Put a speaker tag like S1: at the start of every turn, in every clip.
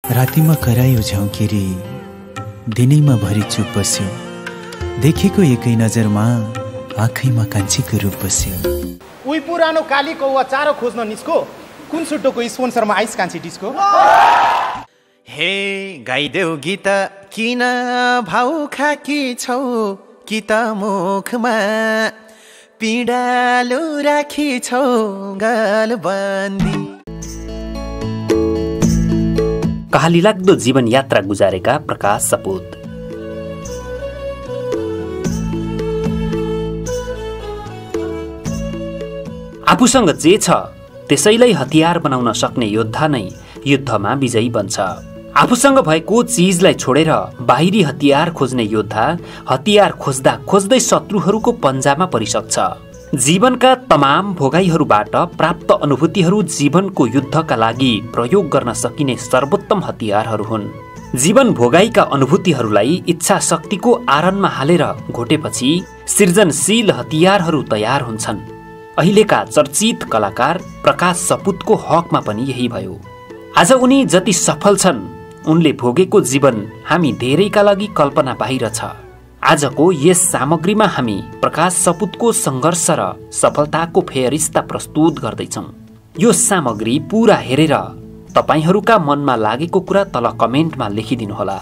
S1: रातिमा करायो झ्याउकेरी, दिनैमा भरि चुप बस्यो। देखेको एकै नजरमा आँखैमा कान्छीको रूप बस्यो।
S2: उही पुरानो काली कौवा चारो खोज्न निस्को, कुन सुटोको स्पोन्सरमा आइस कान्छी डिस्को।
S3: हे गाइदेऊ गीत किन भाउ खाकी छौ, कि त मुखमा पिडालु राखी छौ गलबन्दी।
S4: कहाली लाग्दो जीवन यात्रा गुजारेका प्रकाश सपुत। आफूसँग जे छ त्यसैलाई हतियार बनाउन सक्ने योद्धा नै युद्धमा विजयी बन्छ। आफूसँग भएको चीजलाई छोडेर बाहिरी हतियार खोज्ने योद्धा हतियार खोज्दा खोज्दै शत्रुहरूको पन्जामा परिसक्छ। जीवनका तमाम भोगाइहरूबाट प्राप्त अनुभूतिहरू जीवनको युद्धका लागि प्रयोग गर्न सकिने सर्वोत्तम हतियारहरू हुन्। जीवन भोगाइका अनुभूतिहरूलाई इच्छा शक्तिको आरणमा हालेर घोटेपछि सृजनशील हतियारहरू तयार हुन्छन्। अहिलेका चर्चित कलाकार प्रकाश सपुतको हकमा पनि यही भयो। आज उनी जति सफल छन्, उनले भोगेको जीवन हामी धेरैका लागि कल्पना बाहिर छ। आजको यस सामग्रीमा हामी प्रकाश सपुतको सङ्घर्ष र सफलताको फेरिस्ता प्रस्तुत गर्दैछौँ। यो सामग्री पूरा हेरेर तपाईहरूका मनमा लागेको कुरा तल कमेन्टमा लेखिदिनुहोला।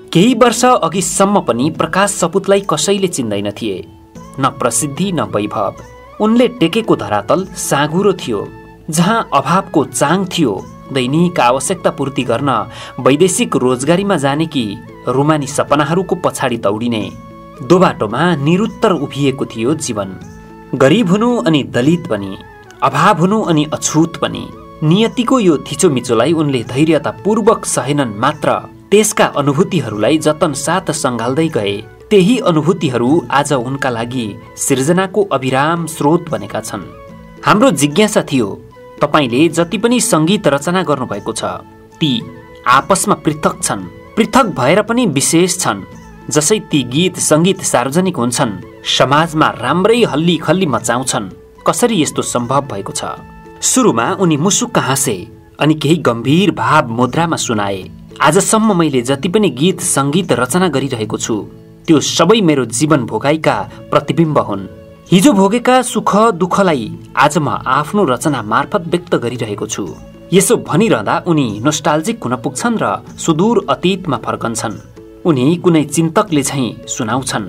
S4: केही वर्ष अघिसम्म पनि प्रकाश सपुतलाई कसैले चिन्दैन थिए, न प्रसिद्धि न वैभव। उनले टेकेको धरातल साँघुरो थियो, जहाँ अभावको चाङ थियो। दैनिक आवश्यकता पूर्ति गर्न वैदेशिक रोजगारीमा जाने कि रुमानी सपनाहरूको पछाडि दौडिने दोबाटोमा निरुत्तर उभिएको थियो जीवन। गरिब हुनु अनि दलित पनि, अभाव हुनु अनि अछुत पनि। नियतिको यो थिचोमिचोलाई उनले धैर्यतापूर्वक सहेनन् मात्र। त्यसका अनुभूतिहरूलाई जतन साथ सङ्घाल्दै गए। त्यही अनुभूतिहरू आज उनका लागि सृजनाको अविराम स्रोत बनेका छन्। हाम्रो जिज्ञासा थियो, तपाईले जति पनि सङ्गीत रचना गर्नुभएको छ ती आपसमा पृथक छन्, पृथक भएर पनि विशेष छन्। जसै ती गीत सङ्गीत सार्वजनिक हुन्छन्, समाजमा राम्रै हल्ली खल्ली मचाउँछन्। कसरी यस्तो सम्भव भएको छ? सुरुमा उनी मुसुक्क हाँसे अनि केही गम्भीर भाव मुद्रामा सुनाए। आजसम्म मैले जति पनि गीत सङ्गीत रचना गरिरहेको छु, त्यो सबै मेरो जीवन भोगाइका प्रतिबिम्ब हुन्। हिजो भोगेका सुख दुःखलाई आज म आफ्नो रचना मार्फत व्यक्त गरिरहेको छु। यसो भनिरहँदा उनी नोस्टाल्जिक हुन पुग्छन् र सुदूर अतीतमा फर्कन्छन्। उनी कुनै चिन्तकले झैँ सुनाउँछन्,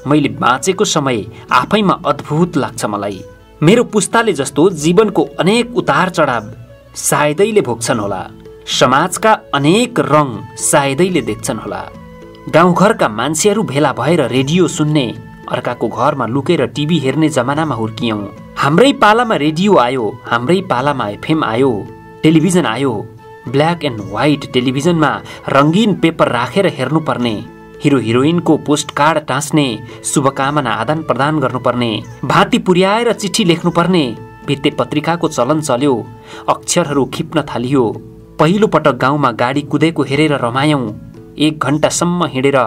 S4: मैले बाँचेको समय आफैमा अद्भुत लाग्छ मलाई। मेरो पुस्ताले जस्तो जीवनको अनेक उतार चढाव सायदैले भोग्छन् होला। समाजका अनेक रङ सायदैले देख्छन् होला। गाउँघरका मान्छेहरू भेला भएर रेडियो सुन्ने, अर्काको घरमा लुकेर टिभी हेर्ने जमानामा हुर्कियौं। हाम्रै पालामा रेडियो आयो, हाम्रै पालामा एफएम आयो, टेलिभिजन आयो। ब्ल्याक एन्ड व्हाइट टेलिभिजनमा रङ्गीन पेपर राखेर हेर्नुपर्ने, हिरो हिरोइनको पोस्ट कार्ड टाँस्ने, शुभकामना आदान प्रदान गर्नुपर्ने, भाती पुर्याएर चिठी लेख्नुपर्ने। भित्ते पत्रिकाको चलन चल्यो, अक्षरहरू खिप्न थालियो। पहिलो पटक गाउँमा गाडी कुदेको हेरेर रमायौं। 1 घण्टासम्म हिँडेर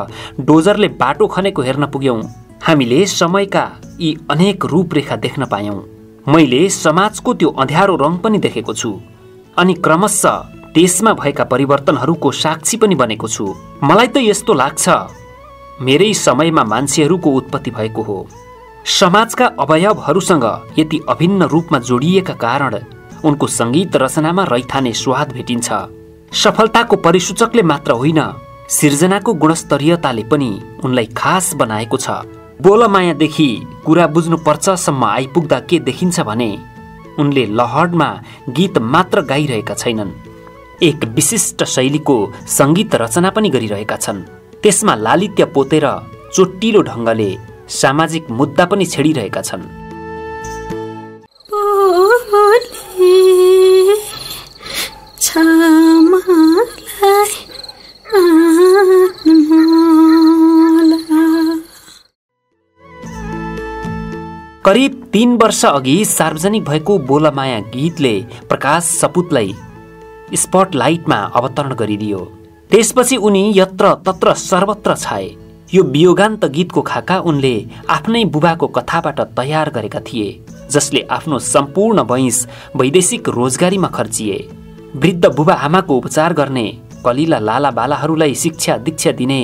S4: डोजरले बाटो खनेको हेर्न पुग्यौं। हामीले समयका यी अनेक रूपरेखा देख्न पायौं। मैले समाजको त्यो अँध्यारो रङ पनि देखेको छु अनि क्रमशः त्यसमा भएका परिवर्तनहरूको साक्षी पनि बनेको छु। मलाई त यस्तो लाग्छ, मेरै समयमा मान्छेहरूको उत्पत्ति भएको हो। समाजका अवयवहरूसँग यति अभिन्न रूपमा जोडिएका कारण उनको सङ्गीत रचनामा रैथाने स्वाद भेटिन्छ। सफलताको परिसूचकले मात्र होइन, सृजनाको गुणस्तरीयताले पनि उनलाई खास बनाएको छ। बोल मायादेखि कुरा बुझ्नुपर्छसम्म आइपुग्दा के देखिन्छ भने उनले लहरमा गीत मात्र गाइरहेका छैनन्, एक विशिष्ट शैलीको सङ्गीत रचना पनि गरिरहेका छन्। त्यसमा लालित्य पोतेर चोट्टिलो ढङ्गले सामाजिक मुद्दा पनि छेडिरहेका छन्। करिब 3 वर्ष अघि सार्वजनिक भएको बोलमाया गीतले प्रकाश सपुतलाई स्पटलाइटमा अवतरण गरिदियो। त्यसपछि उनी यत्र तत्र सर्वत्र छाए। यो वियोगान्त गीतको खाका उनले आफ्नै बुबाको कथाबाट तयार गरेका थिए। जसले आफ्नो सम्पूर्ण वंश वैदेशिक रोजगारीमा खर्चिए। वृद्ध बुबा आमाको उपचार गर्ने, कलिला लाला बालाहरूलाई शिक्षा दीक्षा दिने,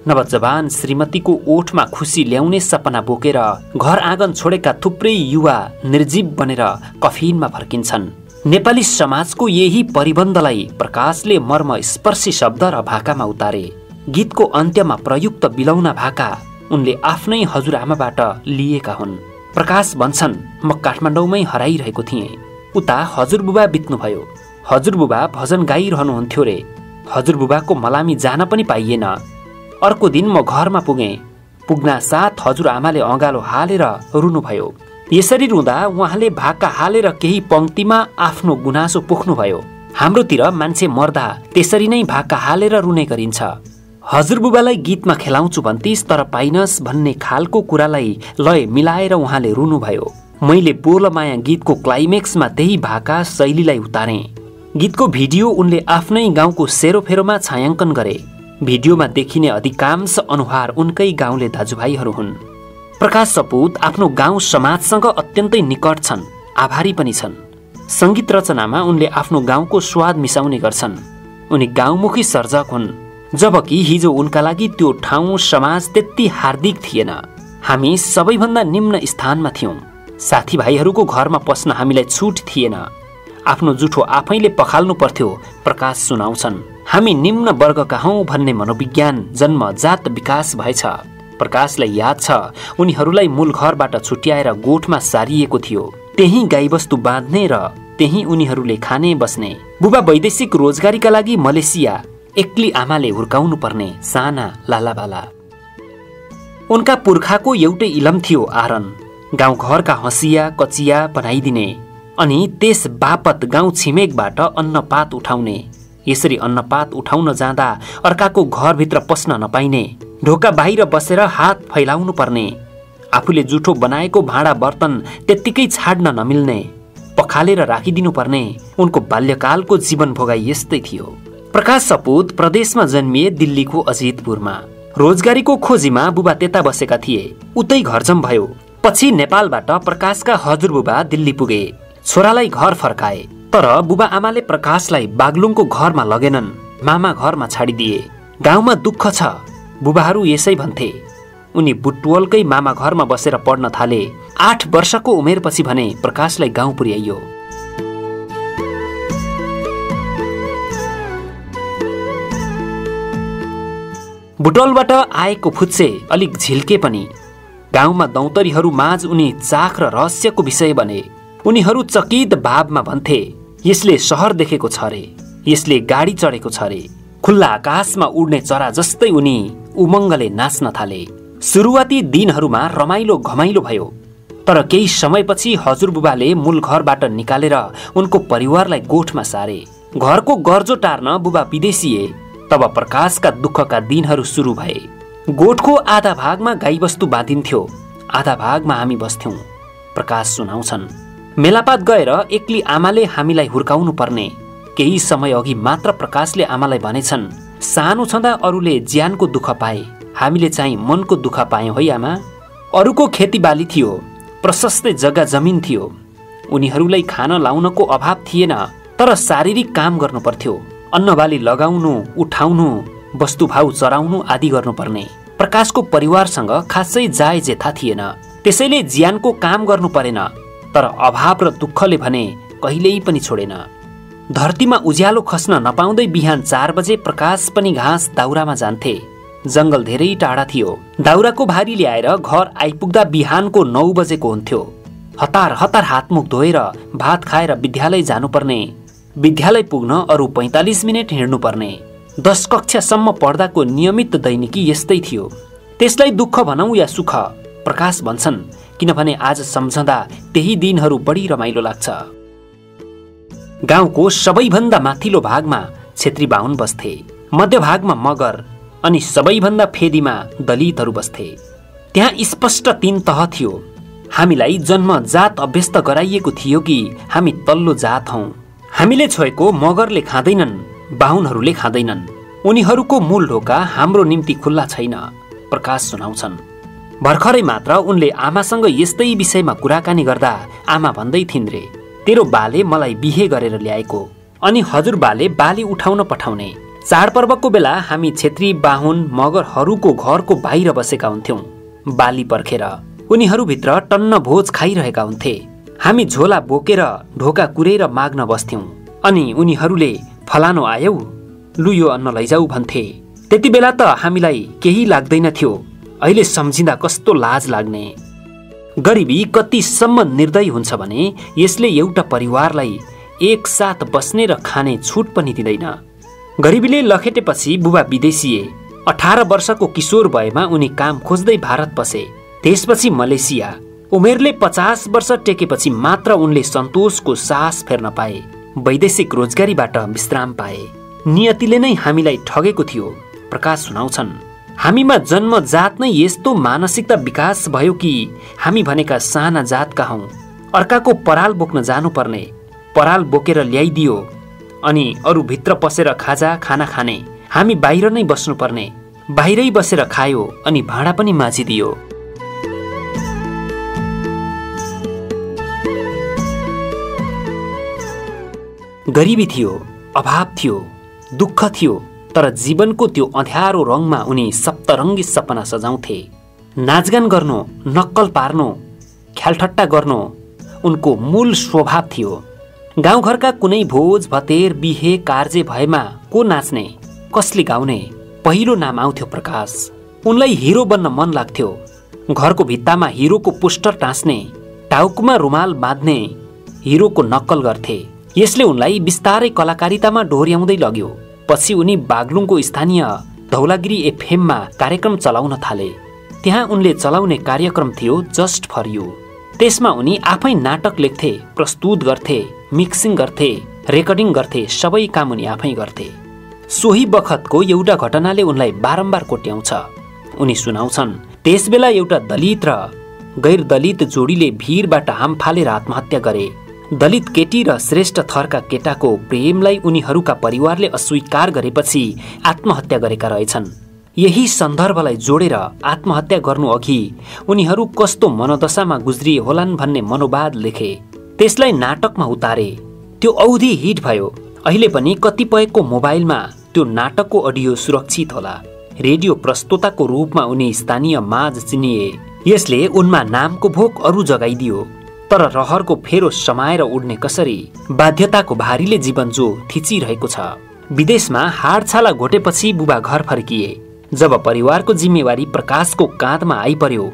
S4: नवजवान श्रीमतीको ओठमा खुसी ल्याउने सपना बोकेर घर आँगन छोडेका थुप्रै युवा निर्जीव बनेर कफिनमा फर्किन्छन्। नेपाली समाजको यही परिबन्धलाई प्रकाशले मर्मस्पर्शी शब्द र भाकामा उतारे। गीतको अन्त्यमा प्रयुक्त बिलौना भाका उनले आफ्नै हजुरआमाबाट लिएका हुन्। प्रकाश भन्छन्, म काठमाडौँमै हराइरहेको थिएँ। उता हजुरबुबा बित्नुभयो। हजुरबुबा भजन गाइरहनुहुन्थ्यो रे। हजुरबुबाको मलामी जान पनि पाइएन। अर्को दिन म घरमा पुगेँ। पुग्ना साथ हजुरआमाले अँगालो हालेर रुनुभयो। यसरी रुँदा उहाँले भाका हालेर केही पंक्तिमा आफ्नो गुनासो पोख्नुभयो। हाम्रोतिर मान्छे मर्दा त्यसरी नै भाका हालेर रुने गरिन्छ। हजुरबुबालाई गीतमा खेलाउँछु भन्थिस् तर पाइनस् भन्ने खालको कुरालाई लय मिलाएर उहाँले रुनुभयो। मैले बोलमाया गीतको क्लाइमेक्समा त्यही भाका शैलीलाई उतारे। गीतको भिडियो उनले आफ्नै गाउँको सेरोफेरोमा छायाङ्कन गरे। भिडियोमा देखिने अधिकांश अनुहार उनकै गाउँले दाजुभाइहरू हुन्। प्रकाश सपुत आफ्नो गाउँ समाजसँग अत्यन्तै निकट छन्, आभारी पनि छन्। संगीत रचनामा उनले आफ्नो गाउँको स्वाद मिसाउने गर्छन्। उनी गाउँमुखी सर्जक हुन्, जबकि हिजो उनका लागि त्यो ठाउँ समाज त्यति हार्दिक थिएन। हामी सबैभन्दा निम्न स्थानमा थियौं। साथीभाइहरूको घरमा पस्न हामीलाई छुट थिएन। आफ्नो जुठो आफैले पखाल्नु पर्थ्यो, प्रकाश सुनाउँछन्। हामी निम्न वर्गका हौं भन्ने मनोविज्ञान जन्मजात विकास भएछ। प्रकाशलाई याद छ, उनीहरूलाई मूल घरबाट छुट्याएर गोठमा सारिएको थियो। त्यही गाईबस्तु बाँध्ने र त्यही उनीहरूले खाने बस्ने। बुबा वैदेशिक रोजगारीका लागि मलेसिया, एक्ली आमाले हुर्काउनु पर्ने साना लालाबाला। उनका पुर्खाको एउटै इलम थियो आरन। गाउँघरका हँसिया कचिया बनाइदिने अनि त्यस बापत गाउँ छिमेकबाट अन्नपात उठाउने। यसरी अन्नपात उठाउन जाँदा अर्काको घरभित्र पस्न नपाइने, ढोका बाहिर बसेर हात फैलाउनु पर्ने, आफूले जुठो बनाएको भाँडा बर्तन त्यत्तिकै छाड्न नमिल्ने, पखालेर राखिदिनु पर्ने। उनको बाल्यकालको जीवन भोगाई यस्तै थियो। प्रकाश सपुत प्रदेशमा जन्मिए, दिल्लीको अजितपुरमा। रोजगारीको खोजीमा बुबा त्यता बसेका थिए। उतै घरजम भयो। पछि नेपालबाट प्रकाशका हजुरबुबा दिल्ली पुगे। छोरालाई घर फर्काए। तर बुबा आमाले प्रकाशलाई बागलुङको घरमा लगेनन्, मामा घरमा छाडिदिए। गाउँमा दुःख छ, बुबाहरू यसै भन्थे। उनी बुटवलकै मामा घरमा बसेर पढ्न थाले। 8 वर्षको उमेरपछि भने प्रकाशलाई गाउँ पुर्याइयो। बुटवलबाट आएको फुच्चे अलिक झिल्के पनि। गाउँमा दौतरीहरू माझ उनी चाख र रहस्यको विषय बने। उनीहरू चकित भावमा भन्थे, यसले शहर देखेको छ रे, यसले गाडी चढेको छ रे। खुल्ला आकाशमा उड्ने चरा जस्तै उनी उमङ्गले नाच्न थाले। सुरुवाती दिनहरूमा रमाइलो घमाइलो भयो। तर केही समयपछि हजुरबुबाले मूल घरबाट निकालेर उनको परिवारलाई गोठमा सारे। घरको गर्जो टार्न बुबा विदेशिए। तब प्रकाशका दुःखका दिनहरू सुरु भए। गोठको आधा भागमा गाईबस्तु बाँधिन्थ्यो, आधा भागमा हामी बस्थ्यौं। प्रकाश सुनाउँछन्, मेलापात गएर एक्ली आमाले हामीलाई हुर्काउनु पर्ने। केही समय अघि मात्र प्रकाशले आमालाई भनेछन्, सानो छँदा अरूले ज्यानको दुःख पाए, हामीले चाहिँ मनको दुःख पायौं है आमा। अरूको खेतीबाली थियो, प्रशस्तै जग्गा जमिन थियो। उनीहरूलाई खान लाउनको अभाव थिएन, तर शारीरिक काम गर्नु पर्थ्यो। अन्नबाली लगाउनु, उठाउनु, वस्तुभाउ चराउनु आदि गर्नुपर्ने। प्रकाशको परिवारसँग खासै जाय जेथा थिएन, त्यसैले ज्यानको काम गर्नु परेन। तर अभाव र दुःखले भने कहिल्यै पनि छोडेन। धरतीमा उज्यालो खस्न नपाउँदै बिहान 4 बजे प्रकाश पनि घाँस दाउरामा जान्थे। जंगल धेरै टाढा थियो। दाउराको भारी ल्याएर घर आइपुग्दा बिहानको 9 बजेको हुन्थ्यो। हतार हतार हातमुख धोएर भात खाएर विद्यालय जानुपर्ने। विद्यालय पुग्न अरू 45 मिनट हिँड्नुपर्ने। 10 कक्षासम्म पढ्दाको नियमित दैनिकी यस्तै थियो। त्यसलाई दुःख भनौं या सुख, प्रकाश भन्छन्, किनभने आज सम्झँदा त्यही दिनहरू बढी रमाइलो लाग्छ। गाउँको सबैभन्दा माथिल्लो भागमा क्षेत्री बाहुन बस्थे, मध्यभागमा मगर अनि सबैभन्दा फेदीमा दलितहरू बस्थे। त्यहाँ स्पष्ट 3 तह थियो। हामीलाई जन्मजात अभ्यस्त गराइएको थियो कि हामी तल्लो जात हौं। हामीले छोएको मगरले खाँदैनन्, बाहुनहरूले खाँदैनन्। उनीहरूको मूल ढोका हाम्रो निम्ति खुल्ला छैन, प्रकाश सुनाउँछन्। भर्खरै मात्र उनले आमासँग यस्तै विषयमा कुराकानी गर्दा आमा भन्दै थिइन् रे, तेरो बाले मलाई बिहे गरेर ल्याएको, अनि हजुरबाले बाली उठाउन पठाउने। चाडपर्वको बेला हामी क्षेत्री बाहुन मगरहरूको घरको बाहिर बसेका हुन्थ्यौं। बाली पर्खेर उनीहरूभित्र टन्न भोज खाइरहेका हुन्थे। हामी झोला बोकेर ढोका कुरेर माग्न बस्थ्यौं, अनि उनीहरूले फलानो आयौ, लु यो अन्न लैजाऊ भन्थे। त्यति बेला त हामीलाई केही लाग्दैन थियो, अहिले सम्झिँदा कस्तो लाज लाग्ने। गरिबी कतिसम्म निर्दयी हुन्छ भने यसले एउटा परिवारलाई एकसाथ बस्ने र खाने छुट पनि दिँदैन। गरिबीले लखेटेपछि बुबा विदेशिए। 18 वर्षको किशोर भएमा उनी काम खोज्दै भारत पसे, त्यसपछि मलेसिया। उमेरले 50 वर्ष टेकेपछि मात्र उनले सन्तोषको सास फेर्न पाए, वैदेशिक रोजगारीबाट विश्राम पाए। नियतिले नै हामीलाई ठगेको थियो, प्रकाश सुनाउँछन्। हामीमा जन्मजात नै यस्तो मानसिकता विकास भयो कि हामी भनेका साना जातका हौं। अर्काको पराल बोक्न जानुपर्ने, पराल बोकेर ल्याइदियो अनि अरू भित्र पसेर खाजा खाना खाने। हामी बाहिर नै बस्नुपर्ने, बाहिरै बसेर खायो अनि भाँडा पनि माझिदियो। गरिबी थियो, अभाव थियो, दुःख थियो, तर जीवनको त्यो अँध्यारो रङमा उनी सप्तरङ्गी सपना सजाउँथे। नाचगान गर्नु, नक्कल पार्नु, ख्यालठट्टा गर्नु उनको मूल स्वभाव थियो। गाउँघरका कुनै भोज भतेर बिहे कार्जे भएमा को नाच्ने, कसले गाउने, पहिलो नाम आउँथ्यो प्रकाश। उनलाई हिरो बन्न मन लाग्थ्यो। घरको भित्तामा हिरोको पोस्टर टाँस्ने, टाउकोमा रुमाल बाँध्ने, हिरोको नक्कल गर्थे। यसले उनलाई बिस्तारै कलाकारितामा डोर्याउँदै लग्यो। पछि उनी बागलुङको स्थानीय धौलागिरी एफएममा कार्यक्रम चलाउन थाले। त्यहाँ उनले चलाउने कार्यक्रम थियो जस्ट फर यू। त्यसमा उनी आफै नाटक लेख्थे, प्रस्तुत गर्थे, मिक्सिङ गर्थे, रेकर्डिङ गर्थे, सबै काम उनी आफै गर्थे। सोही बखतको एउटा घटनाले उनलाई बारम्बार कोट्याउँछ। उनी सुनाउँछन्, त्यसबेला एउटा दलित र गैर दलित जोडीले भिरबाट हाम फालेर आत्महत्या गरे। दलित केटी र श्रेष्ठ थरका केटाको प्रेमलाई उनीहरूका परिवारले अस्वीकार गरेपछि आत्महत्या गरेका रहेछन्। यही सन्दर्भलाई जोडेर आत्महत्या गर्नु अघि उनीहरू कस्तो मनोदशामा गुज्रिए होलान् भन्ने मनोवाद लेखे। त्यसलाई नाटकमा उतारे। त्यो औधी हिट भयो। अहिले पनि कतिपयको मोबाइलमा त्यो नाटकको अडियो सुरक्षित होला। रेडियो प्रस्तोताको रूपमा उनी स्थानीय माझ चिनिए। यसले उनमा नामको भोक अरू जगाइदियो। तर रहरको फेरो समाएर उड्ने कसरी, बाध्यताको भारीले जीवन जो थिचिरहेको छ। विदेशमा हाडछाला घोटेपछि बुबा घर फर्किए। जब परिवारको जिम्मेवारी प्रकाशको काँधमा आइपर्यो,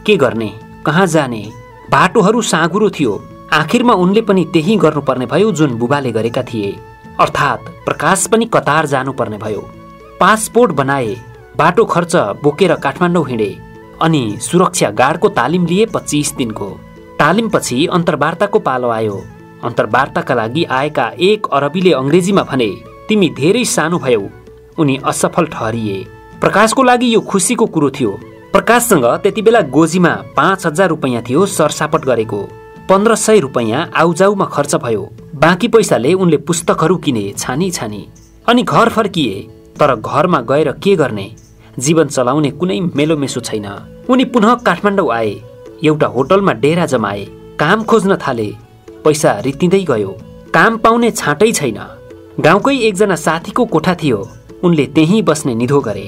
S4: के गर्ने, कहाँ जाने, बाटोहरू साँघुरो थियो। आखिरमा उनले पनि त्यही गर्नुपर्ने भयो जुन बुबाले गरेका थिए, अर्थात् प्रकाश पनि कतार जानुपर्ने भयो। पासपोर्ट बनाए, बाटो खर्च बोकेर काठमाडौँ हिँडे अनि सुरक्षा गार्डको तालिम लिए 25 दिनको। तालिमपछि अन्तर्वार्ताको पालो आयो। अन्तर्वार्ताका लागि आएका एक अरबीले अंग्रेजीमा भने, तिमी धेरै सानो भयौ। उनी असफल ठहरिए। प्रकाशको लागि यो खुसीको कुरो थियो। प्रकाशसँग त्यति बेला गोजीमा 5000 रुपैयाँ थियो सरसापट गरेको। 1500 रुपैयाँ आउजाउमा खर्च भयो। बाँकी पैसाले उनले पुस्तकहरू किने छानी छानी अनि घर फर्किए। तर घरमा गएर के गर्ने, जीवन चलाउने कुनै मेलोमेसो छैन। उनी पुनः काठमाडौँ आए। एउटा होटलमा डेरा जमाए। काम खोज्न थाले। पैसा रित्तिँदै गयो। काम पाउने छाँटै छैन। गाउँकै एकजना साथीको कोठा थियो। उनले त्यहीँ बस्ने निधो गरे।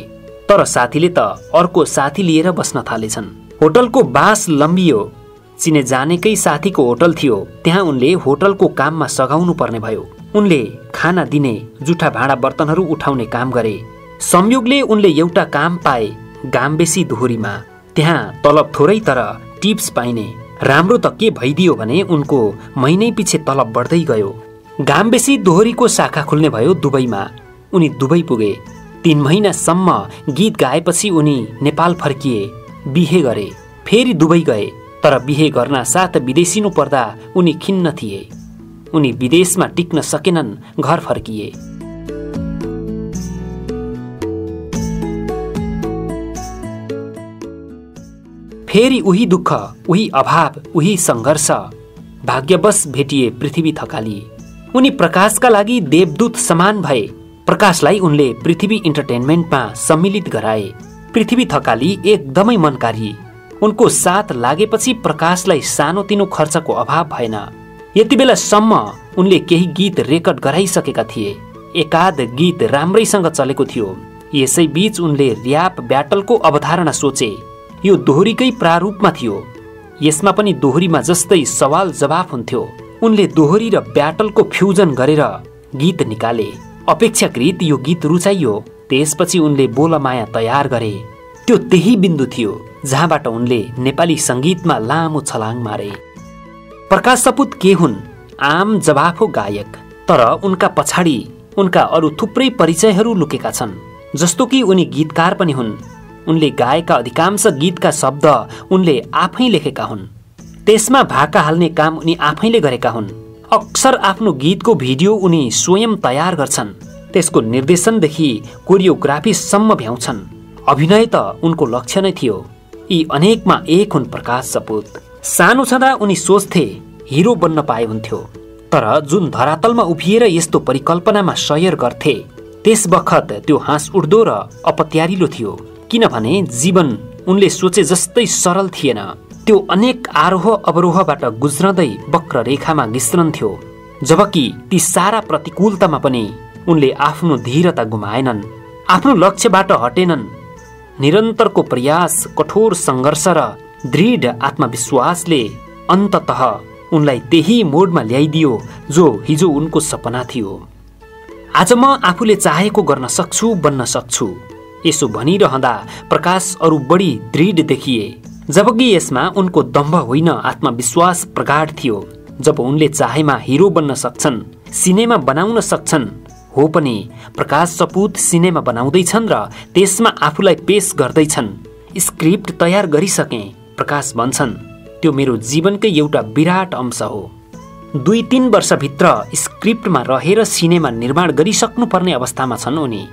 S4: तर साथीले त अर्को साथी लिएर बस्न थालेछन्। होटलको बास लम्बियो। चिने जानेकै साथीको होटल थियो। त्यहाँ उनले होटलको काममा सघाउनु पर्ने भयो। उनले खाना दिने, जुठा भाँडा बर्तनहरू उठाउने काम गरे। संयोगले उनले एउटा काम पाए गाम्बेसी दोहोरीमा। त्यहाँ तलब थोरै तर टिप्स पाइने। राम्रो त के भइदियो भने उनको महिनै पछि तलब बढ्दै गयो। गाम्बेसी दोहोरीको शाखा खुल्ने भयो दुबईमा। उनी दुबई पुगे। 3 महिनासम्म गीत गाएपछि उनी नेपाल फर्किए। बिहे गरे। फेरि दुबई गए। तर बिहे गर्न साथ विदेशिनु पर्दा उनी खिन्न थिए। उनी विदेशमा टिक्न सकेनन्, घर फर्किए। फेरि उही दुःख, उही अभाव, उही सङ्घर्ष। भाग्यवश भेटिए पृथ्वी थकाली। उनी प्रकाशका लागि देवदूत समान भए। प्रकाशलाई उनले पृथ्वी इन्टरटेनमेन्टमा सम्मिलित गराए। पृथ्वी थकाली एकदमै मनकारी। उनको साथ लागेपछि प्रकाशलाई सानोतिनो खर्चको अभाव भएन। यति बेलासम्म उनले केही गीत रेकर्ड गराइसकेका थिए। एकाध गीत राम्रैसँग चलेको थियो। यसै बीच उनले र्याप ब्याटलको अवधारणा सोचे। यो दोहोरीकै प्रारूपमा थियो। यसमा पनि दोहोरीमा जस्तै सवाल जवाफ हुन्थ्यो। उनले दोहोरी र ब्याटलको फ्युजन गरेर गीत निकाले। अपेक्षाकृत यो गीत रुचाइयो। त्यसपछि उनले बोलमाया तयार गरे। त्यो त्यही बिन्दु थियो जहाँबाट उनले नेपाली संगीतमा लामो छलाङ मारे। प्रकाश सपुत के हुन्? आम जवाफो गायक, तर उनका पछाडि उनका अरू थुप्रै परिचयहरू लुकेका छन्। जस्तो कि उनी गीतकार पनि हुन्। उनले गाएका अधिकांश गीतका शब्द उनले आफै लेखेका हुन्। त्यसमा भाका हाल्ने काम उनी आफैले गरेका हुन्। अक्सर आफ्नो गीतको भिडियो उनी स्वयं तयार गर्छन्। त्यसको निर्देशनदेखि कोरियोग्राफीसम्म भ्याउँछन्। अभिनय त उनको लक्ष्य नै थियो। यी अनेकमा एक हुन् प्रकाश सपुत। सानो छँदा उनी सोच्थे हिरो बन्न पाए हुन्थ्यो, तर जुन धरातलमा उभिएर यस्तो परिकल्पनामा सयर गर्थे त्यस बखत त्यो हाँस उठ्दो र अपत्यारिलो थियो। किनभने जीवन उनले सोचे जस्तै सरल थिएन। त्यो अनेक आरोह अवरोहबाट गुज्रदै वक्र रेखामा घिस्रन्थ्यो। जबकि ती सारा प्रतिकूलतामा पनि उनले आफ्नो धीरता गुमाएनन्, आफ्नो लक्ष्यबाट हटेनन्। निरन्तरको प्रयास, कठोर सङ्घर्ष र दृढ आत्मविश्वासले अन्ततः उनलाई त्यही मोडमा ल्याइदियो जो हिजो उनको सपना थियो। आज म आफूले चाहेको गर्न सक्छु, बन्न सक्छु, यसो भनिरहँदा प्रकाश अरू बढी दृढ देखिए। जबकि यसमा उनको दम्भ होइन, आत्मविश्वास प्रगाढ थियो। जब उनले चाहेमा हिरो बन्न सक्छन्, सिनेमा बनाउन सक्छन्। हो पनि प्रकाश सपुत सिनेमा बनाउँदैछन् र त्यसमा आफूलाई पेश गर्दैछन्। स्क्रिप्ट तयार गरिसके। प्रकाश भन्छन् त्यो मेरो जीवनकै एउटा विराट अंश हो। 2-3 वर्षभित्र स्क्रिप्टमा रहेर सिनेमा निर्माण गरिसक्नुपर्ने अवस्थामा छन् उनी।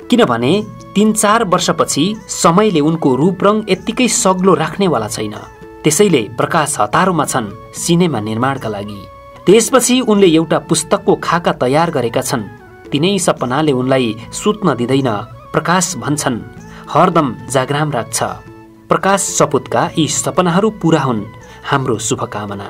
S4: किनभने 3-4 वर्षपछि समयले उनको रूपरङ यत्तिकै सग्लो राख्नेवाला छैन। त्यसैले प्रकाश हतारोमा छन् सिनेमा निर्माणका लागि। त्यसपछि उनले एउटा पुस्तकको खाका तयार गरेका छन्। तिनै सपनाले उनलाई सुत्न दिँदैन। प्रकाश भन्छन् हरदम जागराम राख्छ। प्रकाश सपुतका यी सपनाहरू पूरा हुन्, हाम्रो शुभकामना।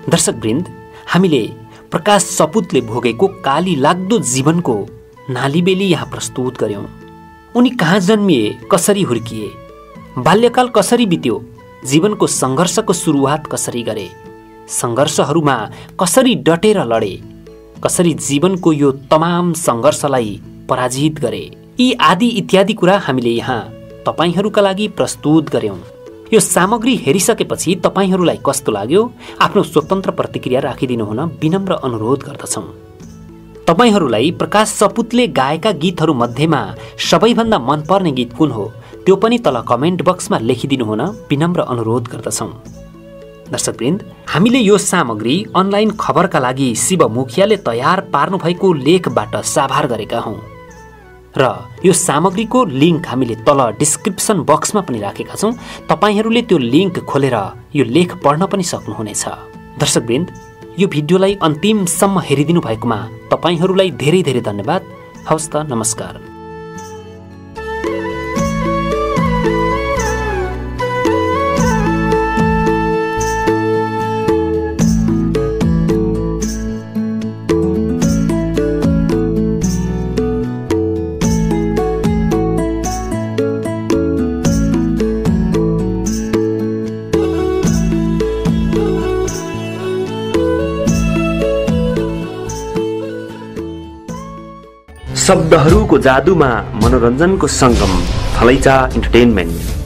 S4: दर्शकवृन्द, हामीले प्रकाश सपुतले भोगेको काली लाग्दो जीवनको नालीबेली यहाँ प्रस्तुत गर्यौं। उनी कहाँ जन्मिए, कसरी हुर्किए, बाल्यकाल कसरी बित्यो, जीवनको सङ्घर्षको सुरुवात कसरी गरे, सङ्घर्षहरूमा कसरी डटेर लडे, कसरी जीवनको यो तमाम सङ्घर्षलाई पराजित गरे, यी आदि इत्यादि कुरा हामीले यहाँ तपाईहरूका लागि प्रस्तुत गर्यौं। यो सामग्री हेरिसकेपछि तपाईहरूलाई कस्तो लाग्यो, आफ्नो स्वतन्त्र प्रतिक्रिया राखिदिनु हुन विनम्र अनुरोध गर्दछौं। तपाईहरूलाई प्रकाश सपुतले गाएका गीतहरू मध्येमा सबैभन्दा मनपर्ने गीत कुन हो, त्यो पनि तल कमेन्ट बक्समा लेखिदिनु हुन विनम्र अनुरोध गर्दछौं। दर्शकवृन्द, हामीले यो सामग्री अनलाइन खबरका लागि शिव मुखियाले तयार पार्नुभएको लेखबाट साभार गरेका हौं र यो सामग्रीको लिङ्क हामीले तल डिस्क्रिप्सन बक्समा पनि राखेका छौं। तपाईहरूले त्यो लिङ्क खोलेर यो लेख पढ्न पनि सक्नुहुनेछ। दर्शकवृन्द, यो भिडियोलाई अन्तिमसम्म हेरिदिनु भएकोमा तपाईहरूलाई धेरै धेरै धन्यवाद। हवस् त, नमस्कार। शब्दहरूको जादुमा मनोरञ्जनको सङ्गम, थलैचा इन्टरटेनमेन्ट।